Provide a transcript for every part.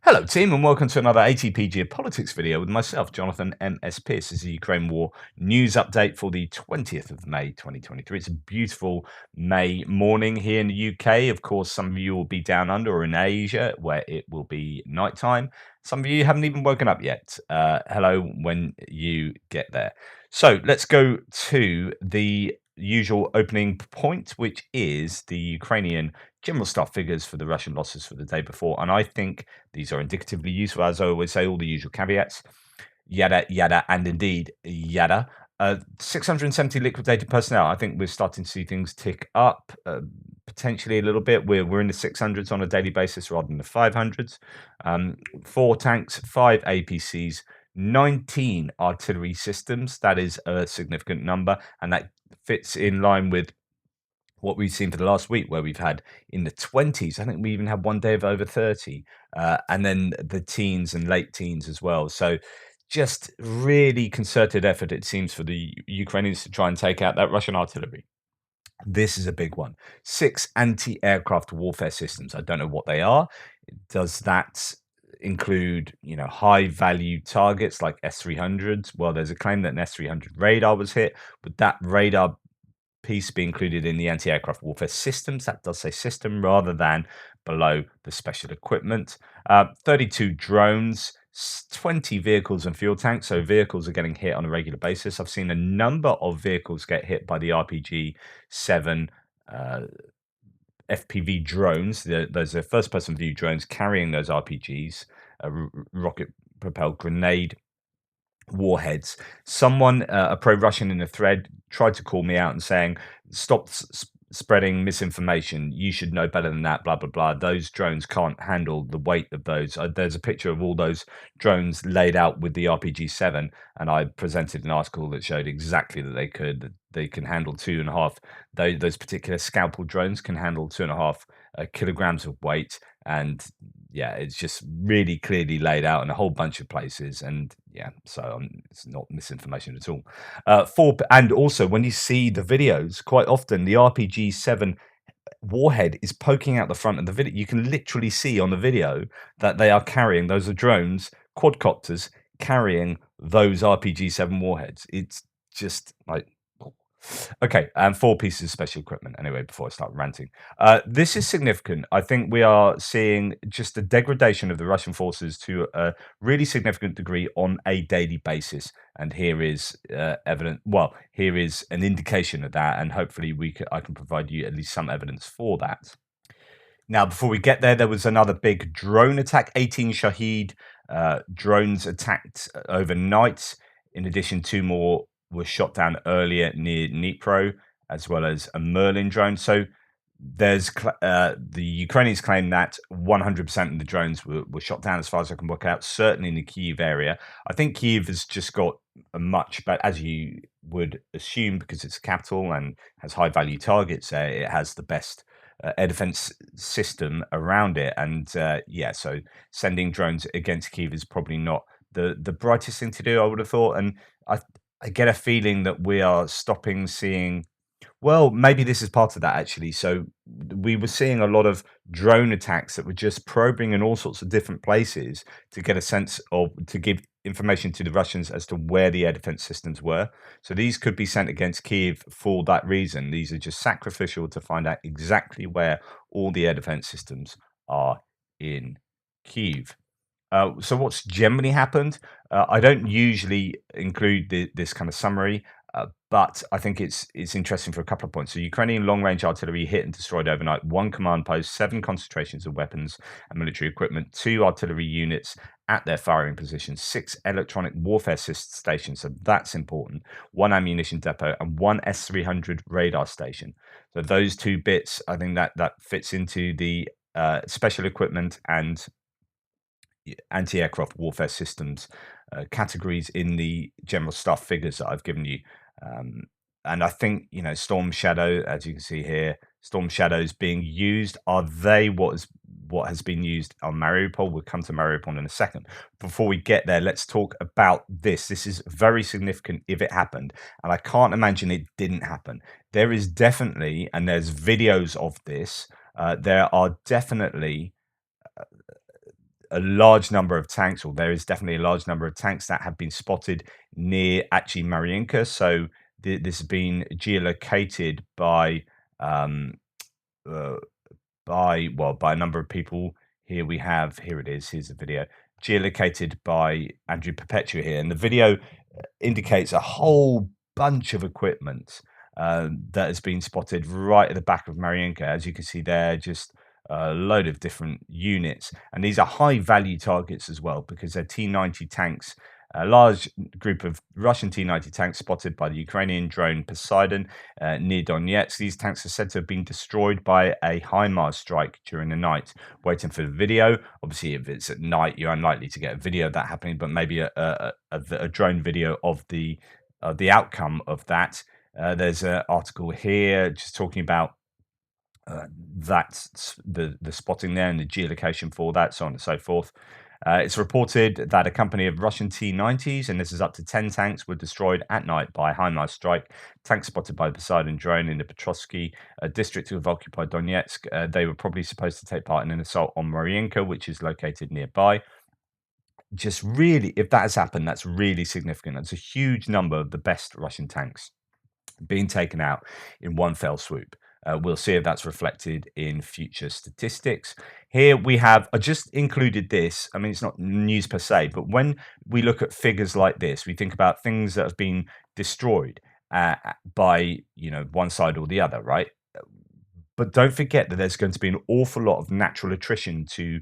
Hello, team, and welcome to another ATP Geopolitics video with myself, Jonathan M.S. Pierce. This is the Ukraine War news update for the 20th of May 2023. It's a beautiful May morning here in the UK. Of course, some of you will be down under or in Asia where it will be nighttime. Some of you haven't even woken up yet. Hello when you get there. So let's go to the usual opening point, which is the Ukrainian general staff figures for the Russian losses for the day before. And I think these are indicatively useful, as I always say, all the usual caveats, yada, yada, and indeed, yada. 670 liquidated personnel. I think we're starting to see things tick up, potentially a little bit. We're in the 600s on a daily basis rather than the 500s. 4 tanks, 5 APCs, 19 artillery systems. That is a significant number, and that fits in line with what we've seen for the last week, where we've had in the 20s. I think we even had one day of over 30, and then the teens and late teens as well. So just really concerted effort, it seems, for the Ukrainians to try and take out that Russian artillery. This is a big one. 6 anti-aircraft warfare systems. I don't know what they are. Does that include, high value targets like S-300s? Well, there's a claim that an S-300 radar was hit. Would that radar piece be included in the anti-aircraft warfare systems? That does say system rather than below the special equipment. 32 drones, 20 vehicles and fuel tanks. So vehicles are getting hit on a regular basis. I've seen a number of vehicles get hit by the RPG-7 FPV drones. Those are first-person view drones carrying those RPGs, rocket-propelled grenade warheads. Someone, a pro-Russian in a thread, tried to call me out and saying, "Stop spreading misinformation. You should know better than that." Blah blah blah. Those drones can't handle the weight of those. There's a picture of all those drones laid out with the RPG-7, and I presented an article that showed exactly that they could. That they can handle 2.5. Those particular scalpel drones can handle 2.5 kilograms of weight, and yeah, it's just really clearly laid out in a whole bunch of places. And yeah, so it's not misinformation at all. And also when you see the videos, quite often the RPG-7 warhead is poking out the front of the video. You can literally see on the video that they are carrying, those are drones, quadcopters carrying those RPG-7 warheads. It's just like, okay, and 4 pieces of special equipment. Anyway, before I start ranting, this is significant. I think we are seeing just a degradation of the Russian forces to a really significant degree on a daily basis. And here is evidence. Well, here is an indication of that, and hopefully I can provide you at least some evidence for that. Now, before we get there, there was another big drone attack. 18 Shahed drones attacked overnight. In addition, 2 more were shot down earlier near Dnipro, as well as a Merlin drone. So there's the Ukrainians claim that 100% of the drones were shot down, as far as I can work out, certainly in the Kyiv area. I think Kyiv has just got a much, but as you would assume, because it's a capital and has high value targets there, it has the best air defense system around it. And yeah, so sending drones against Kyiv is probably not the brightest thing to do, I would have thought. And I get a feeling that we are stopping seeing. Well, maybe this is part of that, actually. So we were seeing a lot of drone attacks that were just probing in all sorts of different places to get a sense of, to give information to the Russians as to where the air defense systems were. So these could be sent against Kyiv for that reason. These are just sacrificial to find out exactly where all the air defense systems are in Kyiv. So what's generally happened? I don't usually include this kind of summary, but I think it's interesting for a couple of points. So Ukrainian long-range artillery hit and destroyed overnight 1 command post, 7 concentrations of weapons and military equipment, 2 artillery units at their firing positions, 6 electronic warfare stations, so that's important, 1 ammunition depot, and 1 S-300 radar station. So those 2 bits, I think that fits into the special equipment and anti-aircraft warfare systems categories in the general staff figures that I've given you. And I think, Storm Shadow, as you can see here, Storm Shadows being used, are they what has been used on Mariupol? We'll come to Mariupol in a second. Before we get there, let's talk about this. This is very significant if it happened, and I can't imagine it didn't happen. There is definitely, and there's videos of this, there are definitely a large number of tanks, or there is definitely a large number of tanks that have been spotted near actually Mariinka. So this has been geolocated um, uh, by a number of people. Here it is. Here's the video geolocated by Andrew Perpetua here, and the video indicates a whole bunch of equipment that has been spotted right at the back of Mariinka. As you can see there, just a load of different units, and these are high value targets as well because they're T-90 tanks. A large group of Russian T-90 tanks spotted by the Ukrainian drone Poseidon near Donetsk. These tanks are said to have been destroyed by a HIMARS strike during the night. Waiting for the video. Obviously, if it's at night, you're unlikely to get a video of that happening, but maybe a drone video of the outcome of that. There's an article here just talking about that's the spotting there and the geolocation for that, so on and so forth. It's reported that a company of Russian T-90s, and this is up to 10 tanks, were destroyed at night by a HIMARS strike. Tanks spotted by the Poseidon drone in the Petrovsky district of occupied Donetsk. They were probably supposed to take part in an assault on Mariinka, which is located nearby. Just really, if that has happened, that's really significant. That's a huge number of the best Russian tanks being taken out in one fell swoop. We'll see if that's reflected in future statistics. Here we have, I just included this. I mean, it's not news per se, but when we look at figures like this, we think about things that have been destroyed by, one side or the other, right? But don't forget that there's going to be an awful lot of natural attrition to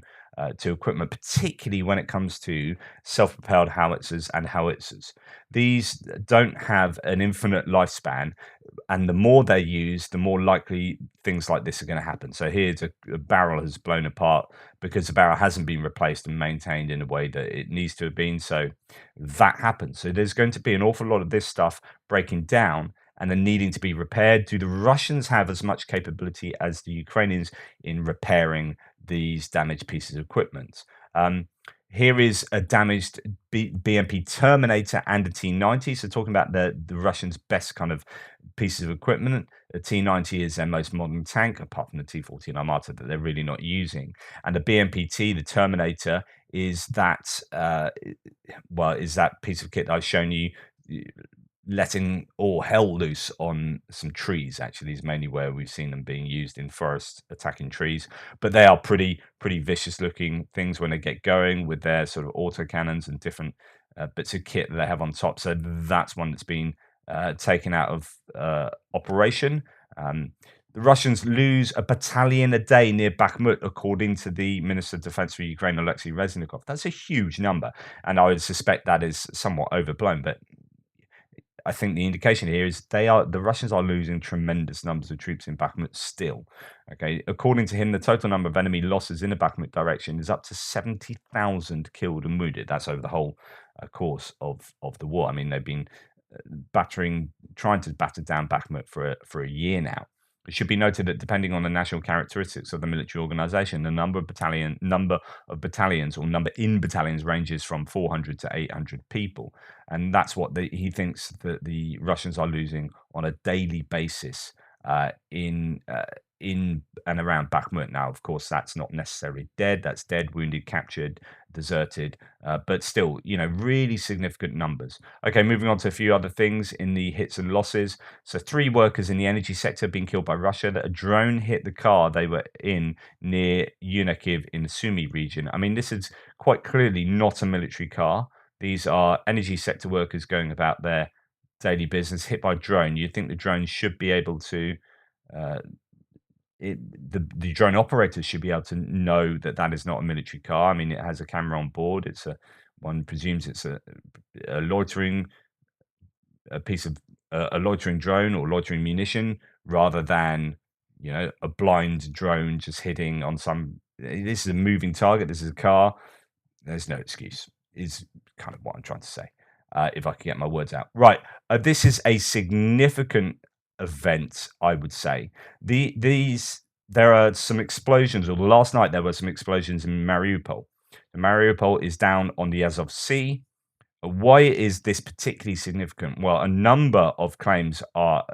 equipment, particularly when it comes to self-propelled howitzers and howitzers. These don't have an infinite lifespan, and the more they're used, the more likely things like this are going to happen. So here's a barrel has blown apart because the barrel hasn't been replaced and maintained in a way that it needs to have been. So that happens. So there's going to be an awful lot of this stuff breaking down and then needing to be repaired. Do the Russians have as much capability as the Ukrainians in repairing these damaged pieces of equipment? Here is a damaged BMP Terminator and a T-90. So talking about the Russians' best kind of pieces of equipment. The T-90 is their most modern tank, apart from the T-14 Armata that they're really not using. And the BMP-T, the Terminator, is that is that piece of kit that I've shown you letting all hell loose on some trees. Actually, is mainly where we've seen them being used in forests, attacking trees. But they are pretty vicious looking things when they get going with their sort of autocannons and different bits of kit that they have on top. So that's one that's been taken out of operation. The Russians lose a battalion a day near Bakhmut, according to the Minister of Defense for Ukraine, Alexei Reznikov. That's a huge number, and I would suspect that is somewhat overblown, but I think the indication here is the Russians are losing tremendous numbers of troops in Bakhmut still. Okay, according to him, the total number of enemy losses in the Bakhmut direction is up to 70,000 killed and wounded. That's over the whole course of the war. I mean, they've been trying to batter down Bakhmut for a year now. It should be noted that depending on the national characteristics of the military organization, the number of battalions or number in battalions ranges from 400 to 800 people. And that's what he thinks that the Russians are losing on a daily basis in and around Bakhmut. Now, of course, that's not necessarily dead. That's dead, wounded, captured, deserted, but still, really significant numbers. Okay, moving on to a few other things in the hits and losses. So 3 workers in the energy sector have been killed by Russia. That a drone hit the car they were in near Yunakiv in the Sumy region. I mean, this is quite clearly not a military car. These are energy sector workers going about their daily business, hit by drone. You'd think the drone should be able to the drone operators should be able to know that that is not a military car. I mean, it has a camera on board. One presumes it's a loitering piece of a loitering drone or loitering munition, rather than a blind drone just hitting on some. This is a moving target. This is a car. There's no excuse. Is kind of what I'm trying to say. If I can get my words out right, this is a significant event, I would say. There are some explosions, or last night there were some explosions in Mariupol. Mariupol is down on the Azov Sea. Why is this particularly significant? Well, a number of claims are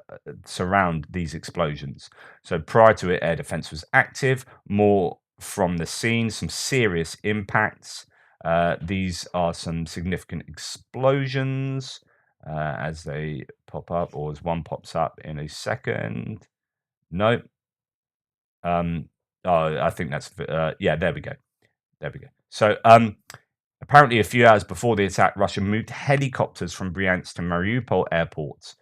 surround these explosions. So prior to it, air defense was active. More from the scene, some serious impacts. These are some significant explosions as they pop up, or as one pops up in a second. No. Oh, I think that's yeah. There we go. There we go. So, apparently, a few hours before the attack, Russia moved helicopters from Bryansk to Mariupol airports,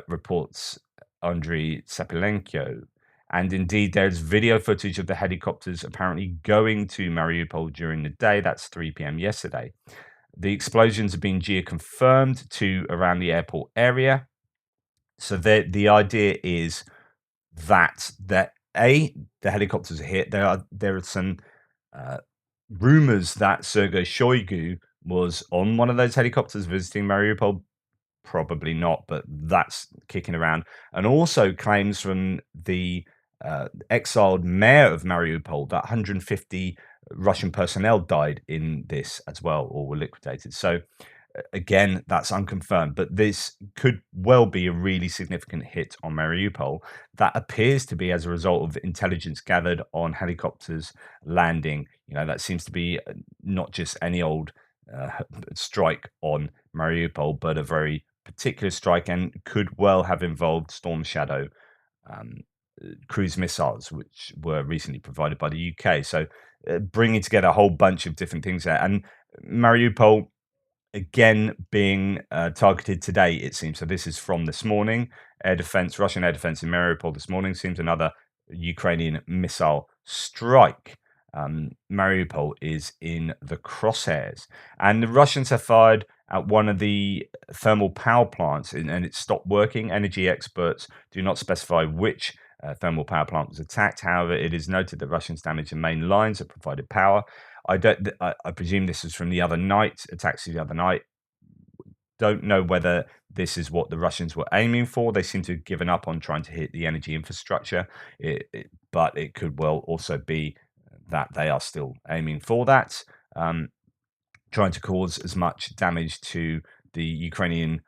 reports Andriy Tsepelenko. And indeed, there's video footage of the helicopters apparently going to Mariupol during the day. That's 3 p.m. yesterday. The explosions have been geoconfirmed to around the airport area. So the idea is that the helicopters are hit. There are some rumors that Sergei Shoigu was on one of those helicopters visiting Mariupol. Probably not, but that's kicking around. And also claims from the exiled mayor of Mariupol that 150 Russian personnel died in this as well, or were liquidated. So again, that's unconfirmed, but this could well be a really significant hit on Mariupol that appears to be as a result of intelligence gathered on helicopters landing. That seems to be not just any old strike on Mariupol, but a very particular strike, and could well have involved Storm Shadow um, cruise missiles, which were recently provided by the UK. So bringing together a whole bunch of different things there. And Mariupol, again, being targeted today, it seems. So this is from this morning. Russian air defense in Mariupol this morning seems another Ukrainian missile strike. Mariupol is in the crosshairs. And the Russians have fired at one of the thermal power plants and it stopped working. Energy experts do not specify which thermal power plant was attacked. However, it is noted that Russians damaged the main lines that provided power. I presume this is from the other night, attacks the other night. Don't know whether this is what the Russians were aiming for. They seem to have given up on trying to hit the energy infrastructure, but it could well also be that they are still aiming for that, trying to cause as much damage to the Ukrainian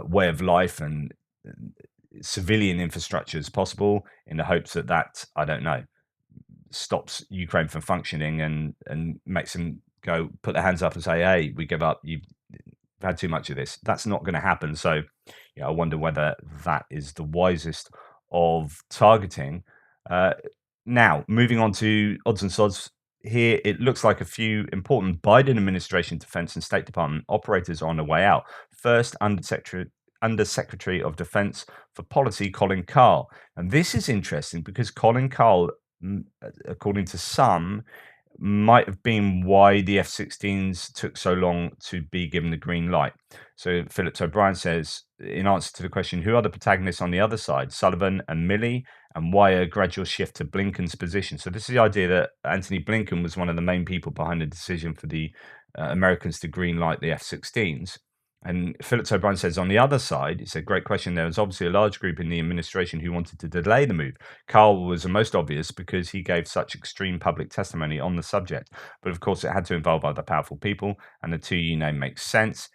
way of life and civilian infrastructure as possible, in the hopes that I don't know, stops Ukraine from functioning and makes them go put their hands up and say, "Hey, we give up. You've had too much of this." That's not going to happen. So, I wonder whether that is the wisest of targeting. Now, moving on to odds and sods. Here, it looks like a few important Biden administration defense and State Department operators are on the way out. First, Undersecretary of Defense for Policy, Colin Kahl. And this is interesting because Colin Kahl, according to some, might have been why the F-16s took so long to be given the green light. So Phillips O'Brien says, in answer to the question, who are the protagonists on the other side, Sullivan and Milley, and why a gradual shift to Blinken's position? So this is the idea that Antony Blinken was one of the main people behind the decision for the Americans to green light the F-16s. And Phillips O'Brien says, on the other side, it's a great question. There was obviously a large group in the administration who wanted to delay the move. Kahl was the most obvious because he gave such extreme public testimony on the subject. But of course, it had to involve other powerful people, and the two you name makes sense.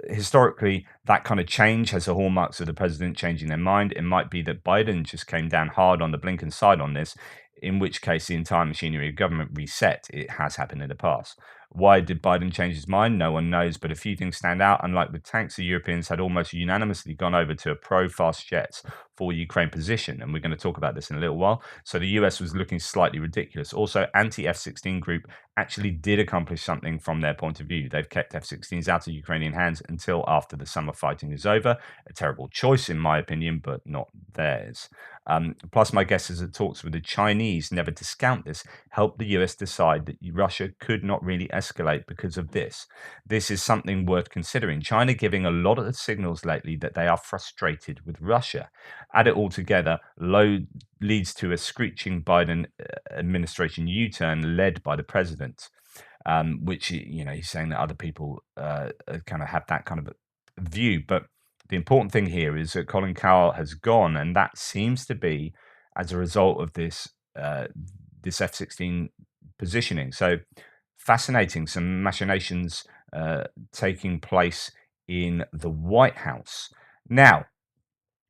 Historically, that kind of change has the hallmarks of the president changing their mind. It might be that Biden just came down hard on the Blinken side on this, in which case the entire machinery of government reset. It has happened in the past. Why did Biden change his mind? No one knows, but a few things stand out. Unlike with tanks, the Europeans had almost unanimously gone over to a pro-fast jets for Ukraine position, and we're going to talk about this in a little while. So the US was looking slightly ridiculous. Also, anti-F-16 group actually did accomplish something from their point of view. They've kept F-16s out of Ukrainian hands until after the summer fighting is over. A terrible choice, in my opinion, but not theirs. Plus, my guess is that talks with the Chinese, never discount this, helped the US decide that Russia could not really escalate because of this. This is something worth considering. China giving a lot of signals lately that they are frustrated with Russia. Add it all together, leads to a screeching Biden administration U-turn led by the president, which, he's saying that other people kind of have that kind of view. But the important thing here is that Colin Kahl has gone, and that seems to be as a result of this F-16 positioning. So fascinating, some machinations taking place in the White House. Now,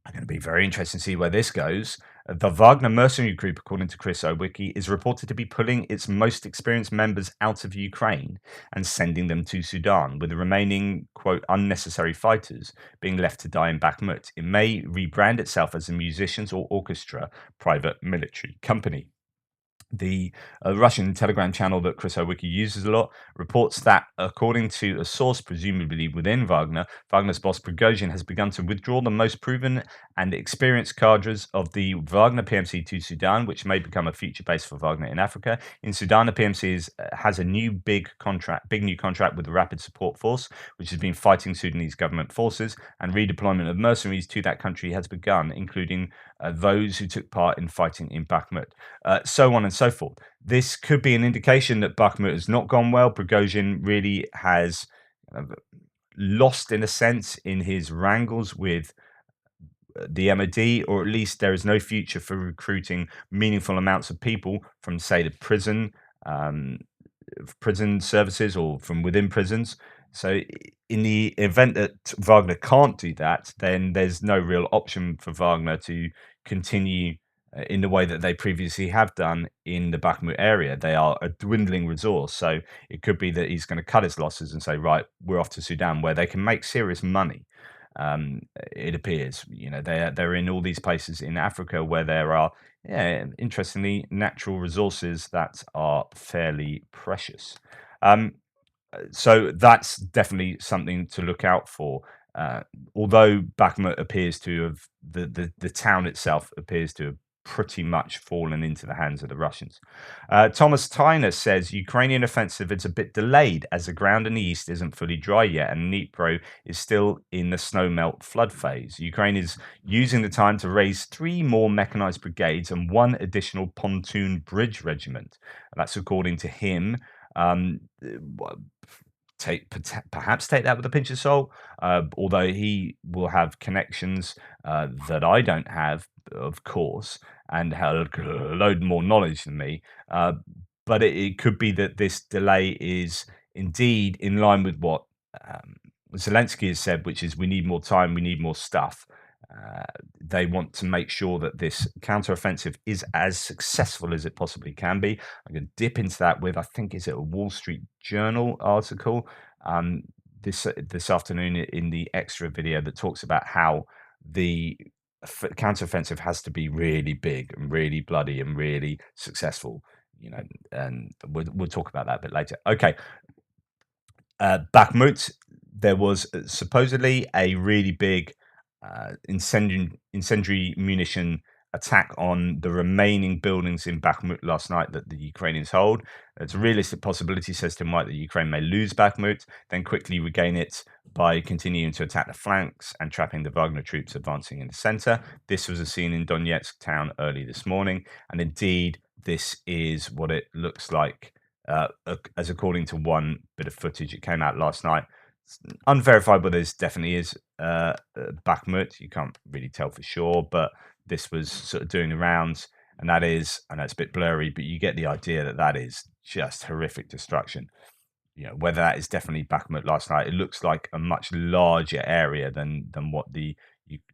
I'm going to be very interested to see where this goes. The Wagner mercenary group, according to Chris Owicki, is reported to be pulling its most experienced members out of Ukraine and sending them to Sudan, with the remaining, quote, unnecessary fighters being left to die in Bakhmut. It may rebrand itself as a musicians or orchestra private military company. The Russian Telegram channel that Chris Owicki uses a lot reports that, according to a source presumably within Wagner, Wagner's boss Prigozhin has begun to withdraw the most proven and experienced cadres of the Wagner PMC to Sudan, which may become a future base for Wagner in Africa. In Sudan, the PMC has a new big new contract with the Rapid Support Force, which has been fighting Sudanese government forces, and redeployment of mercenaries to that country has begun, including those who took part in fighting in Bakhmut, so on and so forth. This could be an indication that Bakhmut has not gone well. Prigozhin really has lost, in a sense, in his wrangles with the MOD, or at least there is no future for recruiting meaningful amounts of people from, say, the prison services or from within prisons. So, in the event that Wagner can't do that, then there's no real option for Wagner to continue in the way that they previously have done in the Bakhmut area. They are a dwindling resource, so it could be that he's going to cut his losses and say, right, we're off to Sudan, where they can make serious money. It appears, they're in all these places in Africa where there are, interestingly, natural resources that are fairly precious. So that's definitely something to look out for. Although Bakhmut appears to have the town itself appears to have pretty much fallen into the hands of the Russians. Thomas Tyner says Ukrainian offensive is a bit delayed as the ground in the east isn't fully dry yet, and Dnipro is still in the snowmelt flood phase. Ukraine is using the time to raise 3 more mechanized brigades and 1 additional pontoon bridge regiment. That's according to him. Perhaps take that with a pinch of salt, although he will have connections that I don't have, of course, and have a load more knowledge than me. But it could be that this delay is indeed in line with what Zelenskyy has said, which is we need more time, we need more stuff. They want to make sure that this counteroffensive is as successful as it possibly can be. I'm going to dip into that with, I think, is it a Wall Street Journal article this afternoon in the extra video that talks about how the counteroffensive has to be really big and really bloody and really successful. And we'll talk about that a bit later. Okay. Bakhmut, there was supposedly a really big incendiary munition attack on the remaining buildings in Bakhmut last night that the Ukrainians hold. It's a realistic possibility, says Tim White, that Ukraine may lose Bakhmut, then quickly regain it by continuing to attack the flanks and trapping the Wagner troops advancing in the center. This was a scene in Donetsk town early this morning, and indeed, this is what it looks like, as according to one bit of footage. It came out last night. It's unverified, but this definitely is Bakhmut. You can't really tell for sure, but this was sort of doing the rounds, and that is, I know it's a bit blurry, but you get the idea that that is just horrific destruction. Whether that is definitely Bakhmut last night, it looks like a much larger area than what the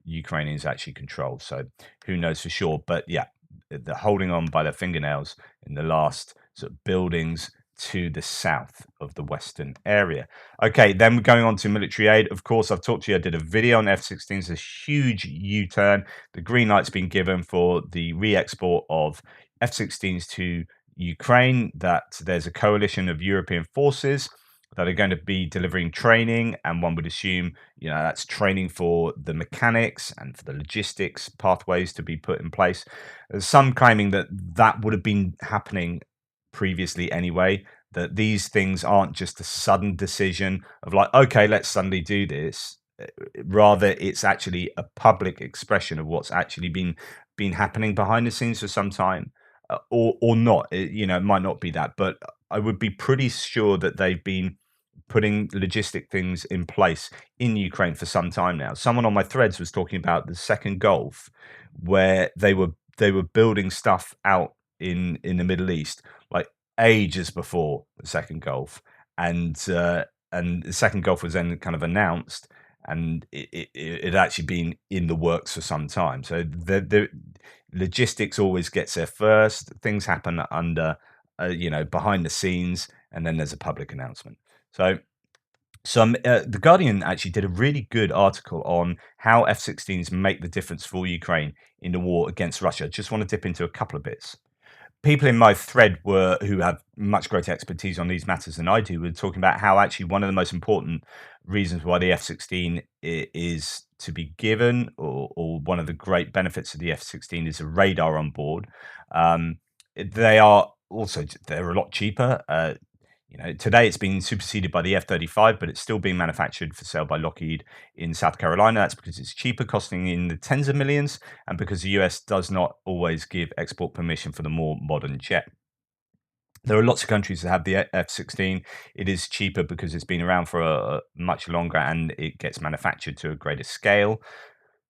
Ukrainians actually control. So who knows for sure? But yeah, they're holding on by their fingernails in the last sort of buildings to the south of the western area. Okay, then we're going on to military aid. Of course, I've talked to you. I did a video on F-16s, a huge U-turn. The green light's been given for the re-export of F-16s to Ukraine, that there's a coalition of European forces that are going to be delivering training, and one would assume, that's training for the mechanics and for the logistics pathways to be put in place. There's some claiming that would have been happening previously anyway, that these things aren't just a sudden decision of like, okay, let's suddenly do this. Rather, it's actually a public expression of what's actually been happening behind the scenes for some time, or not. It might not be that, but I would be pretty sure that they've been putting logistic things in place in Ukraine for some time now. Someone on my threads was talking about the second Gulf, where they were building stuff out in the Middle East like ages before the second Gulf, and the second Gulf was then kind of announced, and it had actually been in the works for some time. So the logistics always gets there first. Things happen under, behind the scenes, and then there's a public announcement. So the Guardian actually did a really good article on how F-16s make the difference for Ukraine in the war against Russia. Just want to dip into a couple of bits. People in my thread who have much greater expertise on these matters than I do were talking about how actually one of the most important reasons why the F-16 is to be given, or one of the great benefits of the F-16 is a radar on board. They are also they're a lot cheaper. Today it's been superseded by the F-35, but it's still being manufactured for sale by Lockheed in South Carolina. That's because it's cheaper, costing in the tens of millions, and because the US does not always give export permission for the more modern jet. There are lots of countries that have the F-16. It is cheaper because it's been around for much longer, and it gets manufactured to a greater scale.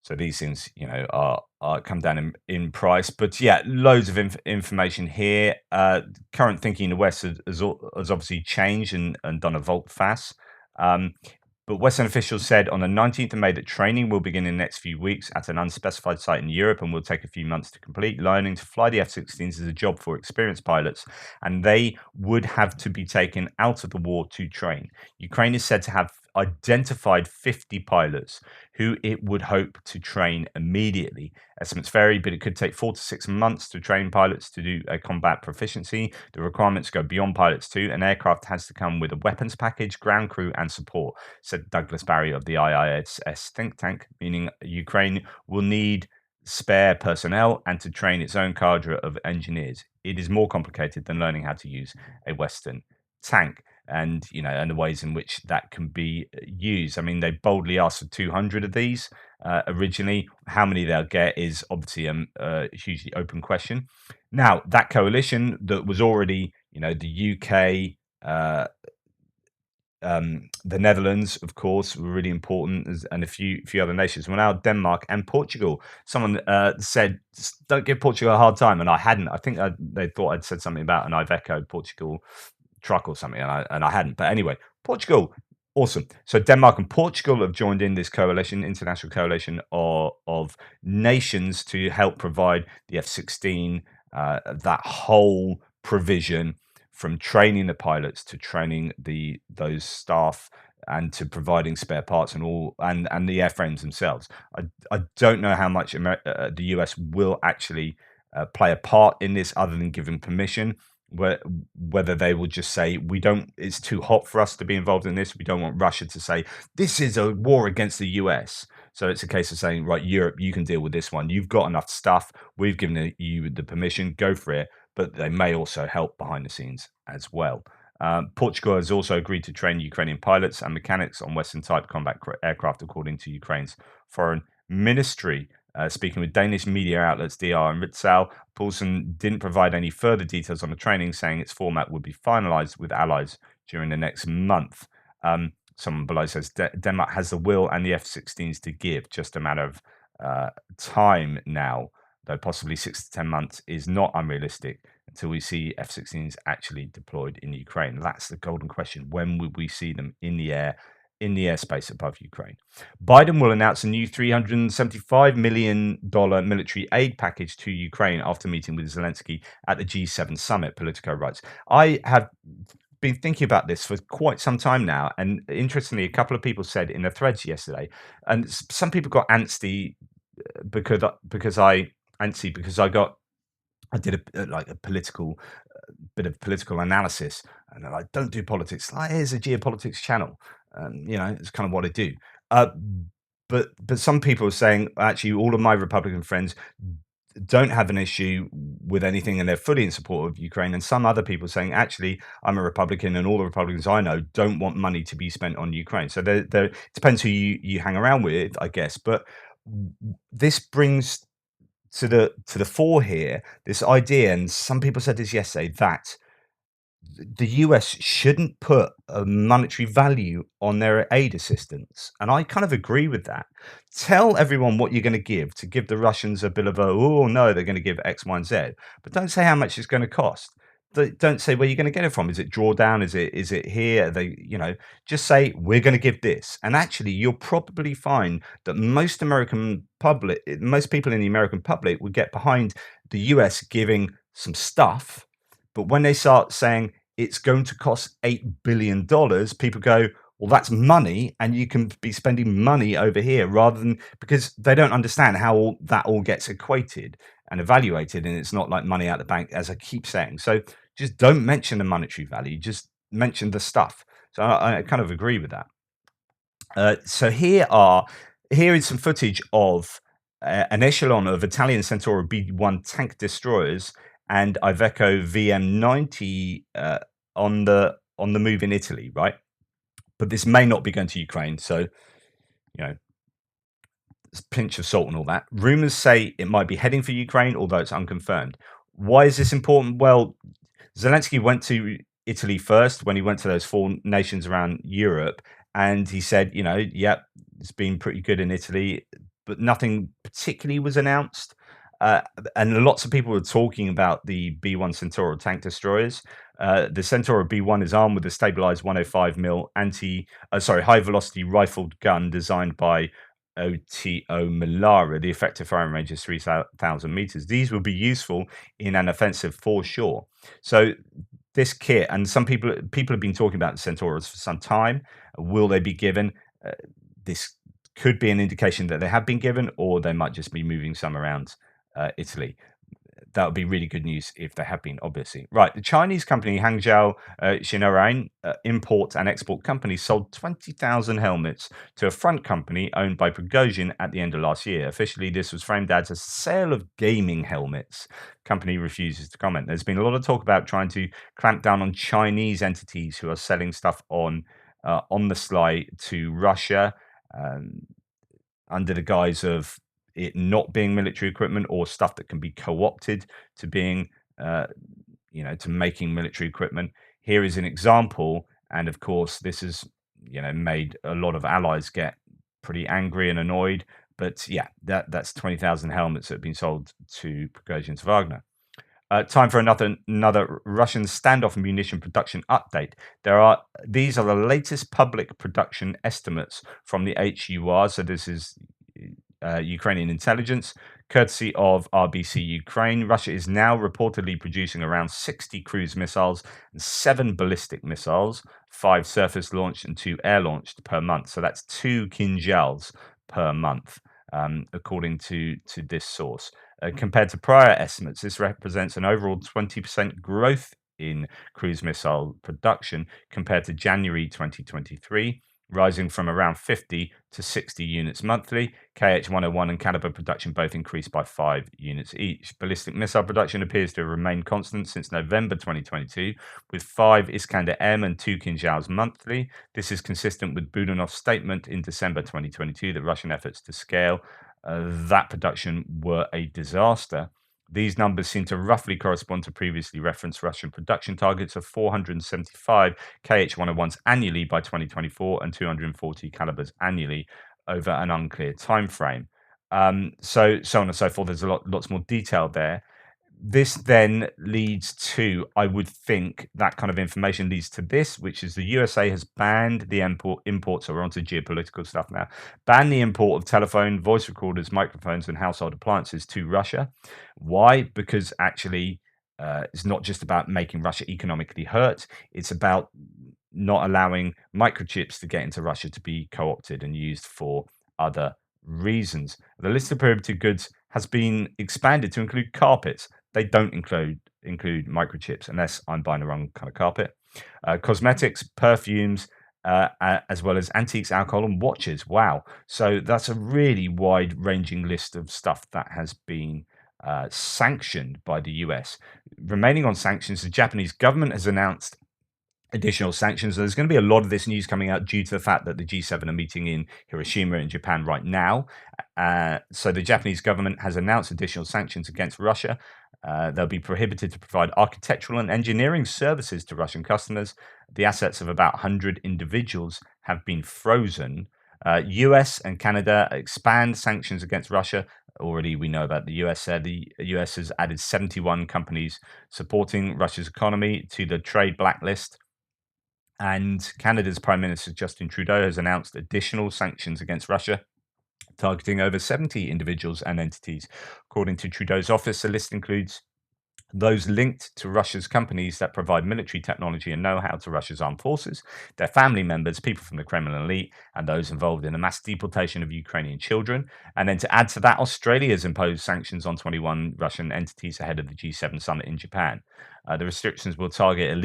So these things, are come down in price. But yeah, loads of information here. Current thinking in the West has obviously changed and done a volte-face. But Western officials said on the 19th of May that training will begin in the next few weeks at an unspecified site in Europe and will take a few months to complete. Learning to fly the F-16s is a job for experienced pilots, and they would have to be taken out of the war to train. Ukraine is said to have identified 50 pilots who it would hope to train immediately. Estimates vary, but it could take 4 to 6 months to train pilots to do a combat proficiency. The requirements go beyond pilots too. An aircraft has to come with a weapons package, ground crew, and support, said Douglas Barry of the IISS think tank, meaning Ukraine will need spare personnel and to train its own cadre of engineers. It is more complicated than learning how to use a Western tank, and the ways in which that can be used. I mean, they boldly asked for 200 of these originally. How many they'll get is obviously a hugely open question. Now, that coalition that was already, the UK, the Netherlands, of course, were really important, and a few other nations. Well, now Denmark and Portugal. Someone said, "Don't give Portugal a hard time," and I hadn't. I think they thought I'd said something about an Iveco Portugal truck or something, and I hadn't. But anyway, Portugal, awesome. So Denmark and Portugal have joined in this coalition, international coalition of nations to help provide the F-16, that whole provision from training the pilots to training those staff and to providing spare parts and all, and the airframes themselves. I don't know how much the US will actually play a part in this other than giving permission. Whether they will just say it's too hot for us to be involved in this. We don't want Russia to say this is a war against the US. So it's a case of saying, right, Europe, you can deal with this one. You've got enough stuff. We've given you the permission. Go for it. But they may also help behind the scenes as well. Portugal has also agreed to train Ukrainian pilots and mechanics on Western-type combat aircraft, according to Ukraine's foreign ministry. Speaking with Danish media outlets DR and Ritzau, Poulsen didn't provide any further details on the training, saying its format would be finalised with allies during the next month. Someone below says Denmark has the will and the F-16s to give, just a matter of time now, though possibly 6 to 10 months is not unrealistic until we see F-16s actually deployed in Ukraine. That's the golden question. When will we see them in the air, in the airspace above Ukraine? Biden will announce a new $375 million military aid package to Ukraine after meeting with Zelenskyy at the G7 summit, Politico writes. I have been thinking about this for quite some time now, and interestingly, a couple of people said in the threads yesterday, and some people got antsy because I did a political bit of political analysis, and I don't do politics. Like, here's a geopolitics channel, it's kind of what I do. But some people are saying actually all of my Republican friends don't have an issue with anything, and they're fully in support of Ukraine. And some other people saying actually I'm a Republican, and all the Republicans I know don't want money to be spent on Ukraine. So there depends who you hang around with, I guess. But this brings to the fore here this idea, and some people said this yesterday, that the US shouldn't put a monetary value on their aid assistance. And I kind of agree with that. Tell everyone what you're going to give the Russians a bit of a, oh no, they're going to give X, Y, and Z, but don't say how much it's going to cost. don't say where you're going to get it from. Is it drawdown? Is it here? Just say we're going to give this, and actually, you'll probably find that most people in the American public would get behind the US giving some stuff, but when they start saying it's going to cost $8 billion, people go, well, that's money, and you can be spending money over here rather than, because they don't understand how that all gets equated and evaluated, and it's not like money out the bank, as I keep saying. So just don't mention the monetary value, just mention the stuff. So I kind of agree with that. So here is some footage of an echelon of Italian Centaur B1 tank destroyers and Iveco VM90 on the move in Italy, right? But this may not be going to Ukraine, so it's a pinch of salt and all that. Rumors say it might be heading for Ukraine, although it's unconfirmed. Why is this important? Well, Zelenskyy went to Italy first when he went to those 4 nations around Europe, and he said, yep, it's been pretty good in Italy, but nothing particularly was announced. And lots of people were talking about the B1 Centaur tank destroyers. The Centaur B1 is armed with a stabilized 105 mil high velocity rifled gun designed by OTO Melara. The effective firing range is 3,000 meters. These will be useful in an offensive for sure. So this kit, and some people have been talking about the Centaurs for some time. Will they be given? This could be an indication that they have been given, or they might just be moving some around Italy. That would be really good news if they have been, obviously. Right, the Chinese company Hangzhou Shinrain, import and export company, sold 20,000 helmets to a front company owned by Prigozhin at the end of last year. Officially, this was framed as a sale of gaming helmets. Company refuses to comment. There's been a lot of talk about trying to clamp down on Chinese entities who are selling stuff on the sly to Russia under the guise of it not being military equipment or stuff that can be co-opted to being, to making military equipment. Here is an example, and of course, this has, made a lot of allies get pretty angry and annoyed. But yeah, that's 20,000 helmets that have been sold to Prigozhin's Wagner. Time for another Russian standoff munition production update. These are the latest public production estimates from the HUR. So this is Ukrainian intelligence, courtesy of RBC Ukraine. Russia is now reportedly producing around 60 cruise missiles and 7 ballistic missiles, 5 surface launched and 2 air launched per month. So that's 2 Kinjals per month, according to this source. Compared to prior estimates, this represents an overall 20% growth in cruise missile production compared to January 2023. Rising from around 50 to 60 units monthly. KH-101 and Caliber production both increased by 5 units each. Ballistic missile production appears to have remained constant since November 2022, with 5 Iskander-M and 2 Kinjals monthly. This is consistent with Budanov's statement in December 2022 that Russian efforts to scale that production were a disaster. These numbers seem to roughly correspond to previously referenced Russian production targets of 475 KH-101s annually by 2024 and 240 calibers annually over an unclear time frame. So on and so forth. There's lots more detail there. This then leads to, I would think, that kind of information leads to this, which is the USA has banned the imports, so we're onto geopolitical stuff now, banned the import of telephone, voice recorders, microphones, and household appliances to Russia. Why? Because actually, it's not just about making Russia economically hurt, it's about not allowing microchips to get into Russia to be co-opted and used for other reasons. The list of prohibited goods has been expanded to include carpets. They don't include microchips unless I'm buying the wrong kind of carpet. Cosmetics, perfumes, as well as antiques, alcohol, and watches. Wow. So that's a really wide-ranging list of stuff that has been sanctioned by the US. Remaining on sanctions, the Japanese government has announced additional sanctions. There's going to be a lot of this news coming out due to the fact that the G7 are meeting in Hiroshima in Japan right now. So the Japanese government has announced additional sanctions against Russia. They'll be prohibited to provide architectural and engineering services to Russian customers. The assets of about 100 individuals have been frozen. US and Canada expand sanctions against Russia Already, we know about the US there. The US has added 71 companies supporting Russia's economy to the trade blacklist. And Canada's Prime Minister Justin Trudeau has announced additional sanctions against Russia, targeting over 70 individuals and entities. According to Trudeau's office, the list includes those linked to Russia's companies that provide military technology and know-how to Russia's armed forces, their family members, people from the Kremlin elite, and those involved in the mass deportation of Ukrainian children. And then to add to that, Australia has imposed sanctions on 21 Russian entities ahead of the G7 summit in Japan. The restrictions will target Russian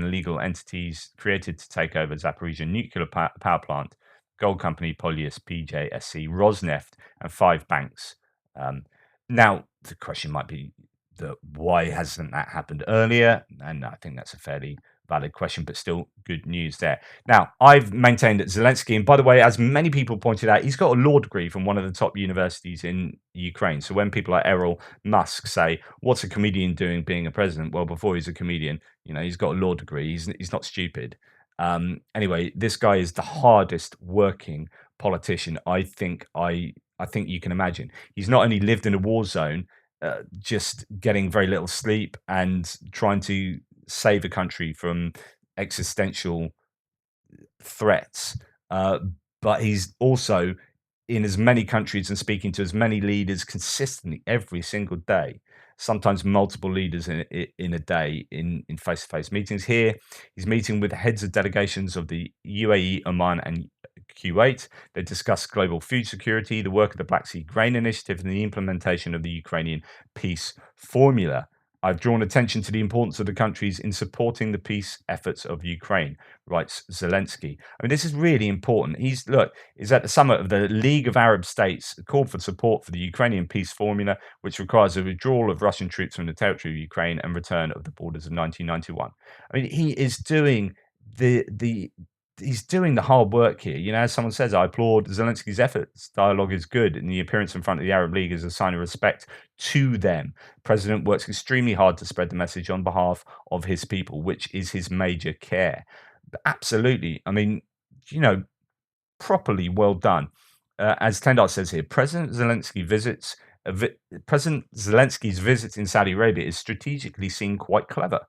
illegal entities created to take over Zaporizhia nuclear power plant, gold company Polyus, PJSC, Rosneft, and 5 banks. Um, Now, the question might be that why hasn't that happened earlier? And I think that's a fairly valid question, but still good news there. Now, I've maintained that Zelenskyy, and by the way, as many people pointed out, he's got a law degree from one of the top universities in Ukraine. So when people like Errol Musk say, "What's a comedian doing being a president?" Well, before he's a comedian, he's got a law degree. He's not stupid. Anyway, this guy is the hardest working politician I think you can imagine. He's not only lived in a war zone, just getting very little sleep and trying to save a country from existential threats, uh, but he's also in as many countries and speaking to as many leaders consistently every single day, sometimes multiple leaders in a day in face-to-face meetings. Here, he's meeting with heads of delegations of the UAE, Oman, and Kuwait. They discuss global food security, the work of the Black Sea Grain Initiative, and the implementation of the Ukrainian peace formula. I've drawn attention to the importance of the countries in supporting the peace efforts of Ukraine, writes Zelenskyy. I mean, this is really important. He's at the summit of the League of Arab States, called for support for the Ukrainian peace formula, which requires a withdrawal of Russian troops from the territory of Ukraine and return of the borders of 1991. I mean, he is doing the he's doing the hard work here. As someone says, I applaud Zelensky's efforts. Dialogue is good, and the appearance in front of the Arab League is a sign of respect to them. The president works extremely hard to spread the message on behalf of his people, which is his major care. But absolutely. I mean, you know, properly well done. As Tendar says here, President Zelensky's visit in Saudi Arabia is strategically seen quite clever.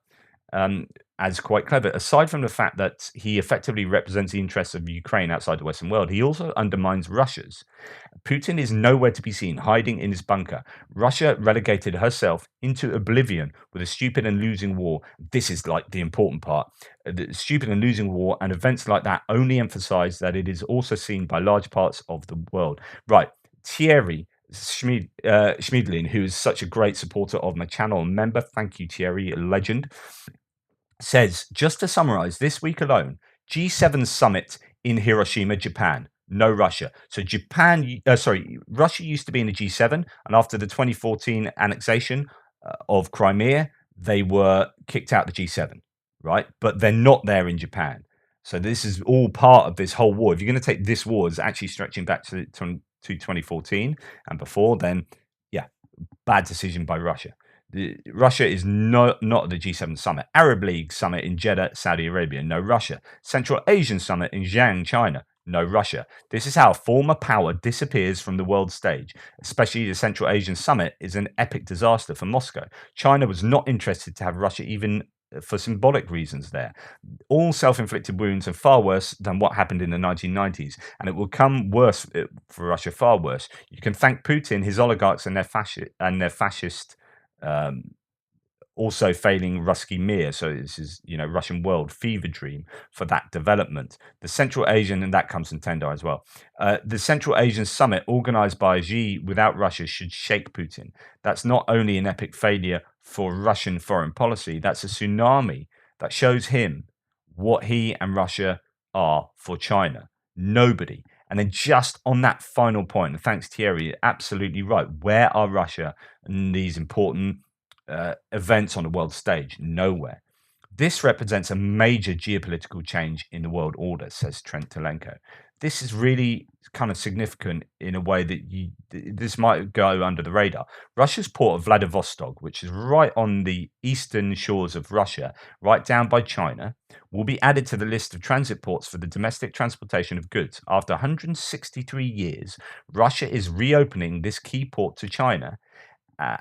Quite clever. Aside from the fact that he effectively represents the interests of Ukraine outside the Western world, he also undermines Russia's. Putin is nowhere to be seen, hiding in his bunker. Russia relegated herself into oblivion with a stupid and losing war. This is like the important part. The stupid and losing war, and events like that only emphasize that it is also seen by large parts of the world. Right. Thierry Schmiedlin, who is such a great supporter of my channel and member, thank you, Thierry, a legend, says, just to summarize, this week alone, G7 summit in Hiroshima, Japan. No Russia. So Russia used to be in the G7, and after the 2014 annexation of Crimea, they were kicked out the G7, right? But they're not there in Japan. So this is all part of this whole war. If you're going to take this war as actually stretching back to 2014 and before, then yeah, bad decision by Russia. Russia is not the G7 summit. Arab League summit in Jeddah, Saudi Arabia. No Russia. Central Asian summit in Xi'an, China. No Russia. This is how a former power disappears from the world stage. Especially the Central Asian summit is an epic disaster for Moscow. China was not interested to have Russia even for symbolic reasons there. All self-inflicted wounds are far worse than what happened in the 1990s, and it will come worse for Russia, far worse. You can thank Putin, his oligarchs, and their fascist also failing Ruski Mir, so this is Russian world fever dream for that development. The Central Asian, and that comes from Tendai as well. The Central Asian summit organized by Xi without Russia should shake Putin. That's not only an epic failure for Russian foreign policy, that's a tsunami that shows him what he and Russia are for China. Nobody. And then just on that final point, and thanks Thierry, absolutely right. Where are Russia and these important events on the world stage? Nowhere. This represents a major geopolitical change in the world order, says Trent Telenko. This is really kind of significant in a way that this might go under the radar. Russia's port of Vladivostok, which is right on the eastern shores of Russia, right down by China, will be added to the list of transit ports for the domestic transportation of goods. After 163 years, Russia is reopening this key port to China. Uh,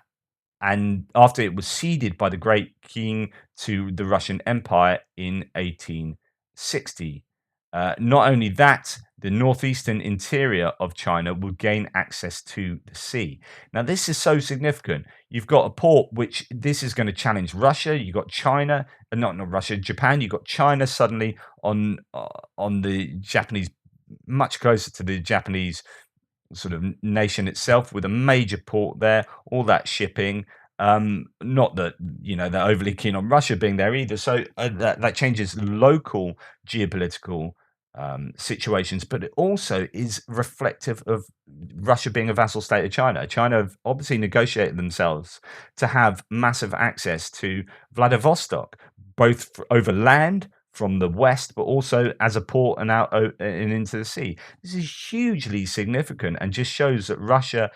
and after it was ceded by the Great King to the Russian Empire in 1860. Not only that, the northeastern interior of China will gain access to the sea. Now, this is so significant. You've got a port which this is going to challenge Russia. You've got China, not Russia, Japan. You've got China suddenly on the Japanese, much closer to the Japanese sort of nation itself, with a major port there, all that shipping. Not that they're overly keen on Russia being there either. So that changes local geopolitical situations, but it also is reflective of Russia being a vassal state of China. China have obviously negotiated themselves to have massive access to Vladivostok, both over land from the west, but also as a port and out and into the sea. This is hugely significant and just shows that Russia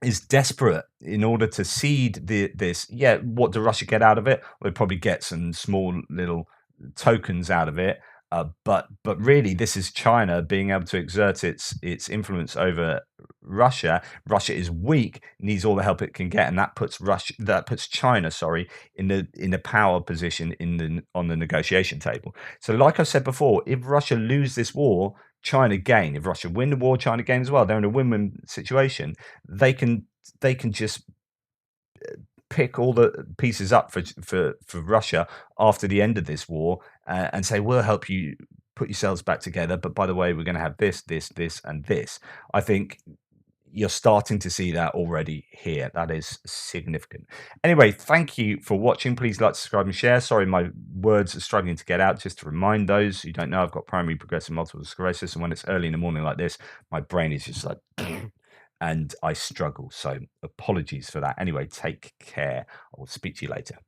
is desperate in order to cede this. Yeah, what do Russia get out of it? Well, they probably get some small little tokens out of it. But really, this is China being able to exert its influence over Russia. Russia is weak, needs all the help it can get, and that puts China, sorry, in the power position on the negotiation table. So, like I said before, if Russia lose this war, China gain. If Russia win the war, China gain as well. They're in a win-win situation. They can just pick all the pieces up for Russia after the end of this war, and say, we'll help you put yourselves back together. But by the way, we're going to have this, and this. I think you're starting to see that already here. That is significant. Anyway, thank you for watching. Please like, subscribe, and share. Sorry, my words are struggling to get out. Just to remind those who don't know, I've got primary progressive multiple sclerosis, and when it's early in the morning like this, my brain is just like and I struggle. So apologies for that. Anyway, take care. I will speak to you later.